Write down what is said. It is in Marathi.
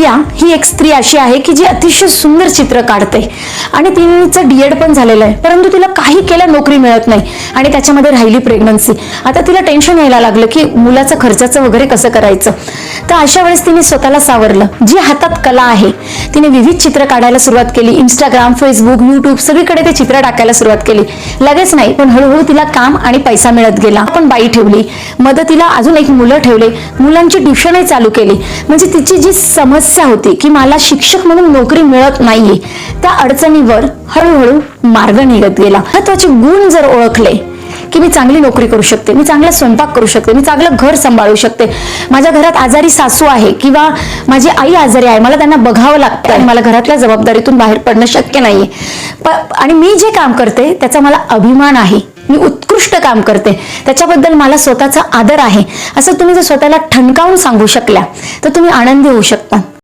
प्रिया ही एक स्त्री अशी आहे की जी अतिशय सुंदर चित्र काढते आणि तिचं डीएड पण झालेलं आहे, परंतु तिला काही केलं नोकरी मिळत नाही आणि त्याच्यामध्ये राहिली प्रेग्नन्सी. आता तिला टेन्शन यायला लागलं की मुलाचं खर्चाचं वगैरे कसं करायचं. तर अशा वेळेस तिने स्वतःला सावरलं. जी हातात कला आहे तिने विविध चित्र काढायला सुरुवात केली. इंस्टाग्राम, फेसबुक, युट्यूब सगळीकडे ते चित्र टाकायला सुरुवात केली. लगेच नाही, पण हळूहळू तिला काम आणि पैसा मिळत गेला. आपण बाई ठेवली, मदतीला अजून एक मुलं ठेवले, मुलांची ट्युशनही चालू केली. म्हणजे तिची जी समस्या होती की मला शिक्षक म्हणून नोकरी मिळत नाहीये, त्या अडचणीवर हळूहळू मार्ग निघत गेला. महत्वाचे गुण जर ओळखले की मी चांगली नोकरी करू शकते, मी चांगला स्वयंपाक करू शकते, मी चांगलं घर सांभाळू शकते, माझ्या घरात आजारी सासू आहे किंवा माझी आई आजारी आहे, मला त्यांना बघावं लागतं आणि मला घरातल्या जबाबदारीतून बाहेर पडणं शक्य नाहीये, आणि मी जे काम करते त्याचा मला अभिमान आहे, मी उत्कृष्ट काम करते, त्याच्याबद्दल मला स्वतःचा आदर आहे, असं तुम्ही जर स्वतःला ठणकावून सांगू शकल्या तर तुम्ही आनंदी होऊ शकता.